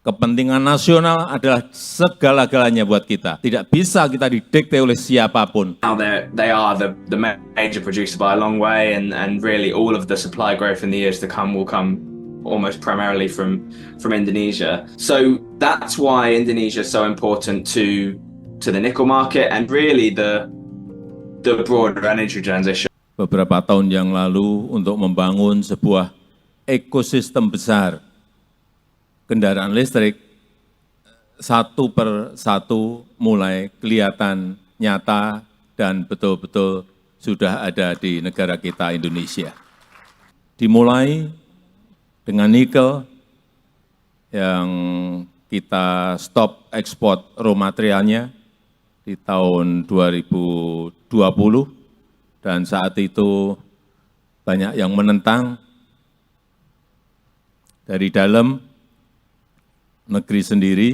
Kepentingan nasional adalah segala-galanya buat kita. Tidak bisa kita didikte oleh siapapun. Now they are the major producer by a long way, and really all of the supply growth in the years to come will come almost primarily from Indonesia. So that's why Indonesia is so important to the nickel market and really the broader energy transition. Beberapa tahun yang lalu untuk membangun sebuah ekosistem besar kendaraan listrik, satu per satu mulai kelihatan nyata dan betul-betul sudah ada di negara kita Indonesia. Dimulai dengan nikel yang kita stop ekspor raw materialnya di tahun 2020 dan saat itu banyak yang menentang dari dalam negeri sendiri,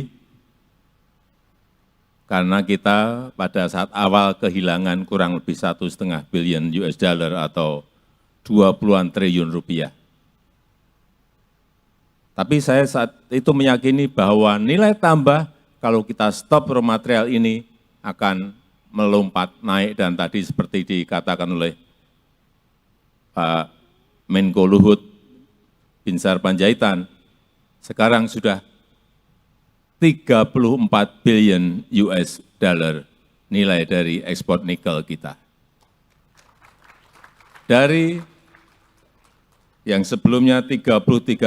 karena kita pada saat awal kehilangan kurang lebih 1,5 billion US dollar atau 20-an triliun rupiah. Tapi saya saat itu meyakini bahwa nilai tambah kalau kita stop raw material ini akan melompat naik, dan tadi seperti dikatakan oleh Pak Menko Luhut Binsar Panjaitan, sekarang sudah 34 billion US dollar nilai dari ekspor nikel kita. Dari yang sebelumnya 33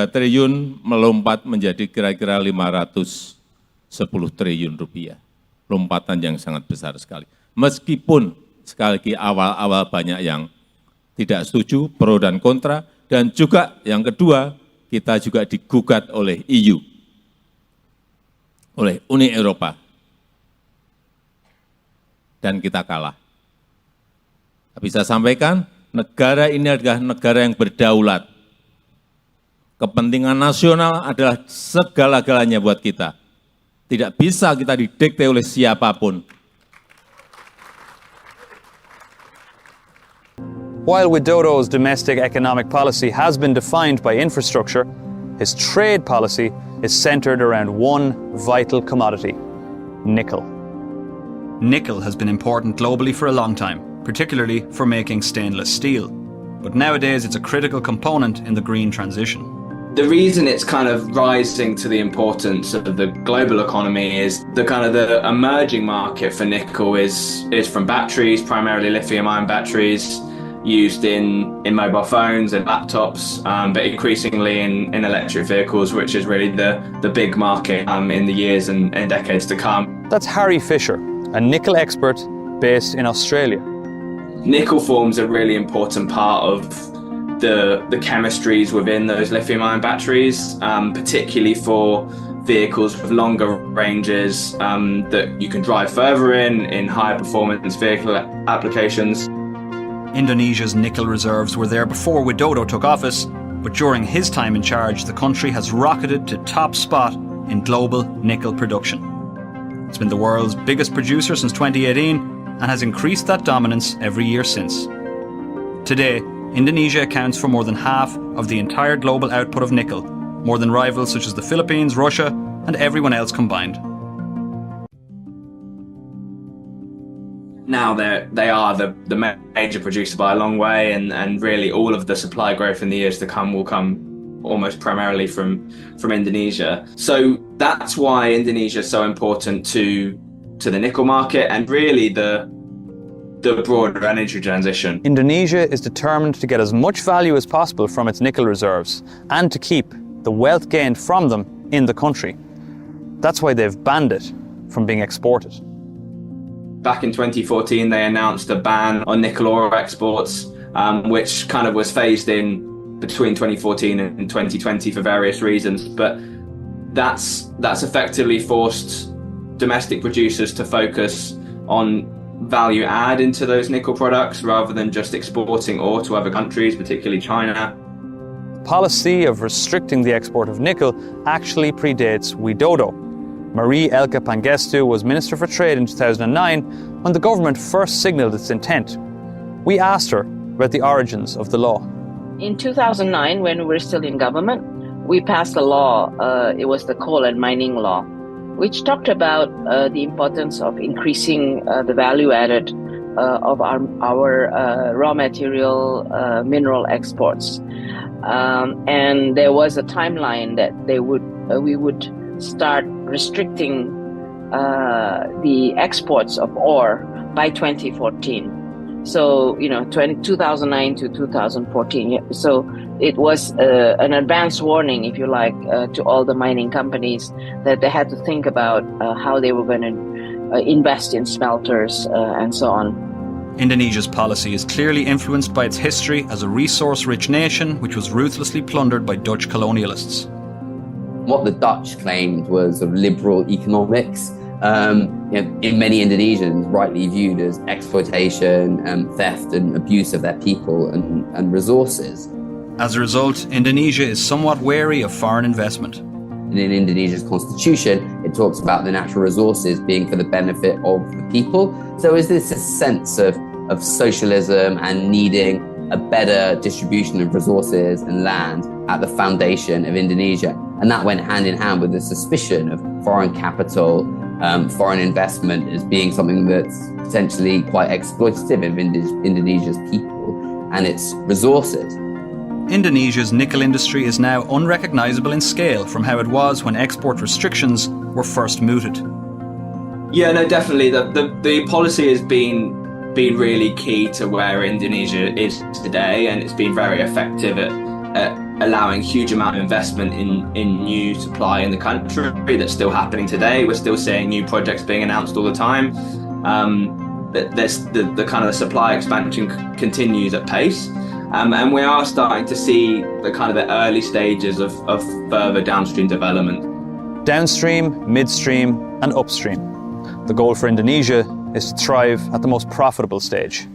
triliun melompat menjadi kira-kira 510 triliun rupiah. Lompatan yang sangat besar sekali. Meskipun sekali lagi awal-awal banyak yang tidak setuju, pro dan kontra, dan juga yang kedua, kita juga digugat oleh EU, oleh Uni Eropa, dan kita kalah. Bisa sampaikan, negara ini adalah negara yang berdaulat. Kepentingan nasional adalah segala-galanya buat kita. Tidak bisa kita didikte oleh siapapun. While Widodo's domestic economic policy has been defined by infrastructure, his trade policy is centered around one vital commodity: nickel. Nickel has been important globally for a long time, particularly for making stainless steel. But nowadays it's a critical component in the green transition. The reason it's kind of rising to the importance of the global economy is the emerging market for nickel is from batteries, primarily lithium-ion batteries, used in mobile phones and laptops, but increasingly in electric vehicles, which is really the big market in the years and decades to come. That's Harry Fisher, a nickel expert based in Australia. Nickel forms a really important part of the chemistries within those lithium-ion batteries, particularly for vehicles with longer ranges that you can drive further in higher performance vehicle applications. Indonesia's nickel reserves were there before Widodo took office, but during his time in charge, the country has rocketed to top spot in global nickel production. It's been the world's biggest producer since 2018 and has increased that dominance every year since. Today, Indonesia accounts for more than half of the entire global output of nickel, more than rivals such as the Philippines, Russia, and everyone else combined. Now they are the major producer by a long way, and really all of the supply growth in the years to come will come almost primarily from Indonesia. So that's why Indonesia is so important to the nickel market and really the broader energy transition. Indonesia is determined to get as much value as possible from its nickel reserves and to keep the wealth gained from them in the country. That's why they've banned it from being exported. Back in 2014, they announced a ban on nickel ore exports, which kind of was phased in between 2014 and 2020 for various reasons. But that's effectively forced domestic producers to focus on value add into those nickel products rather than just exporting ore to other countries, particularly China. Policy of restricting the export of nickel actually predates Widodo. Marie Elke Pangestu was Minister for Trade in 2009 when the government first signalled its intent. We asked her about the origins of the law. In 2009, when we were still in government, we passed a law, it was the coal and mining law, which talked about the importance of increasing the value added of our raw material mineral exports. And there was a timeline that we would start restricting the exports of ore by 2014. So, 2009 to 2014. So it was an advance warning, if you like, to all the mining companies that they had to think about how they were going to invest in smelters and so on. Indonesia's policy is clearly influenced by its history as a resource-rich nation which was ruthlessly plundered by Dutch colonialists. What the Dutch claimed was of liberal economics, in many Indonesians rightly viewed as exploitation, theft and abuse of their people and resources. As a result, Indonesia is somewhat wary of foreign investment. And in Indonesia's constitution, it talks about the natural resources being for the benefit of the people. So is this a sense of socialism and needing a better distribution of resources and land at the foundation of Indonesia? And that went hand in hand with the suspicion of foreign capital, foreign investment as being something that's potentially quite exploitative of Indonesia's people and its resources. Indonesia's nickel industry is now unrecognisable in scale from how it was when export restrictions were first mooted. Yeah, no, definitely. The policy has been really key to where Indonesia is today, and it's been very effective at allowing huge amount of investment in new supply in the country that's still happening today. We're still seeing new projects being announced all the time. There's the kind of supply expansion continues at pace. And we are starting to see the kind of the early stages of further downstream development. Downstream, midstream and upstream. The goal for Indonesia is to thrive at the most profitable stage,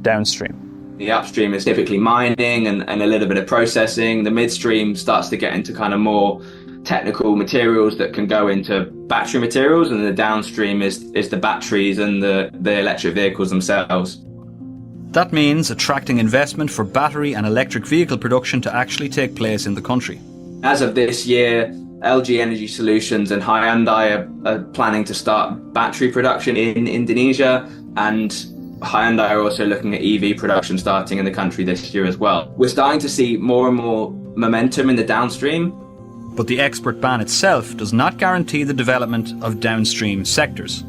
downstream. The upstream is typically mining and a little bit of processing. The midstream starts to get into kind of more technical materials that can go into battery materials, and the downstream is the batteries and the electric vehicles themselves. That means attracting investment for battery and electric vehicle production to actually take place in the country. As of this year, LG Energy Solutions and Hyundai are planning to start battery production in Indonesia, and Hyundai are also looking at EV production starting in the country this year as well. We're starting to see more and more momentum in the downstream. But the export ban itself does not guarantee the development of downstream sectors.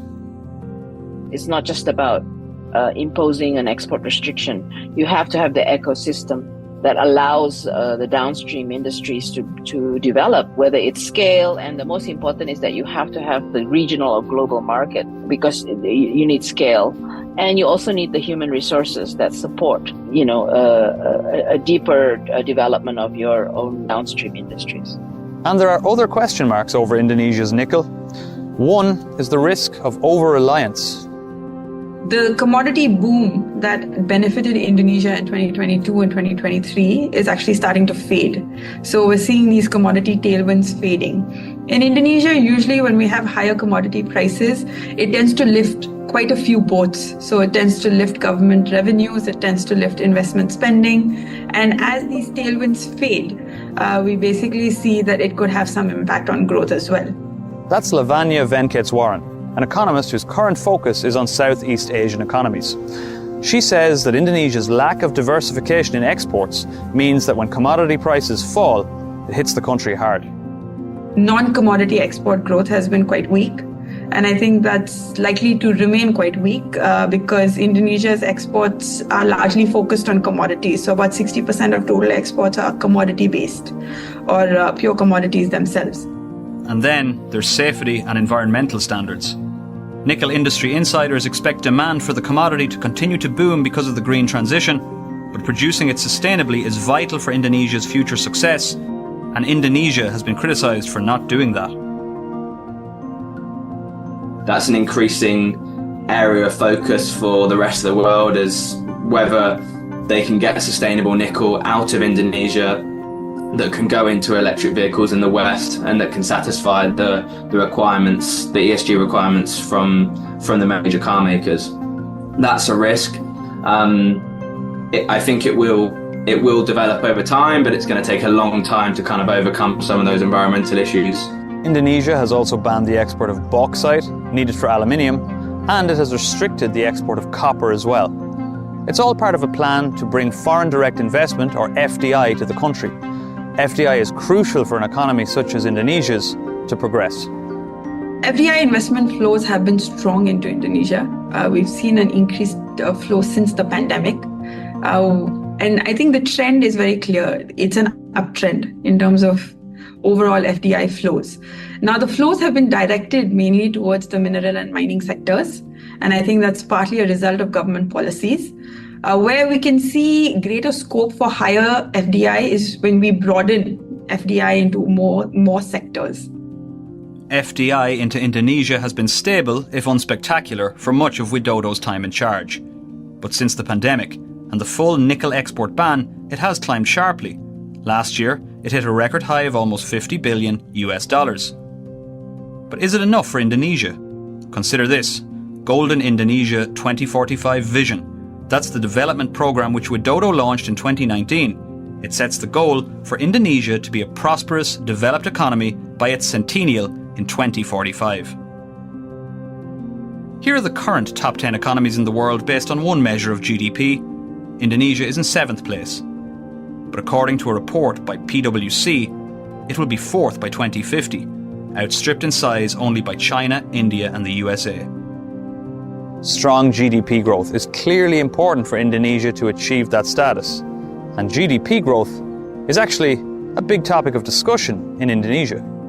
It's not just about imposing an export restriction. You have to have the ecosystem that allows the downstream industries to develop, whether it's scale, and the most important is that you have to have the regional or global market, because you need scale, and you also need the human resources that support, a deeper development of your own downstream industries. And there are other question marks over Indonesia's nickel. One is the risk of over-reliance. The commodity boom that benefited Indonesia in 2022 and 2023 is actually starting to fade. So we're seeing these commodity tailwinds fading. In Indonesia, usually when we have higher commodity prices, it tends to lift quite a few boats. So it tends to lift government revenues, it tends to lift investment spending. And as these tailwinds fade, we basically see that it could have some impact on growth as well. That's Lavanya Venkateswaran, an economist whose current focus is on Southeast Asian economies. She says that Indonesia's lack of diversification in exports means that when commodity prices fall, it hits the country hard. Non-commodity export growth has been quite weak, and I think that's likely to remain quite weak because Indonesia's exports are largely focused on commodities. So about 60% of total exports are commodity-based or pure commodities themselves. And then there's safety and environmental standards. Nickel industry insiders expect demand for the commodity to continue to boom because of the green transition, but producing it sustainably is vital for Indonesia's future success, and Indonesia has been criticised for not doing that. That's an increasing area of focus for the rest of the world, is whether they can get sustainable nickel out of Indonesia that can go into electric vehicles in the West and that can satisfy the requirements, the ESG requirements from the major car makers. That's a risk. I think it will it will develop over time, but it's going to take a long time to kind of overcome some of those environmental issues. Indonesia has also banned the export of bauxite, needed for aluminium, and it has restricted the export of copper as well. It's all part of a plan to bring foreign direct investment, or FDI, to the country. FDI is crucial for an economy such as Indonesia's to progress. FDI investment flows have been strong into Indonesia. We've seen an increased flow since the pandemic. And I think the trend is very clear. It's an uptrend in terms of overall FDI flows. Now, the flows have been directed mainly towards the mineral and mining sectors. And I think that's partly a result of government policies. Where we can see greater scope for higher FDI is when we broaden FDI into more sectors. FDI into Indonesia has been stable, if unspectacular, for much of Widodo's time in charge. But since the pandemic and the full nickel export ban, it has climbed sharply. Last year, it hit a record high of almost $50 billion. But is it enough for Indonesia? Consider this: Golden Indonesia 2045 Vision. That's the development program which Widodo launched in 2019. It sets the goal for Indonesia to be a prosperous, developed economy by its centennial in 2045. Here are the current top 10 economies in the world based on one measure of GDP. Indonesia is in 7th place. But according to a report by PwC, it will be 4th by 2050, outstripped in size only by China, India and the USA. Strong GDP growth is clearly important for Indonesia to achieve that status. And GDP growth is actually a big topic of discussion in Indonesia.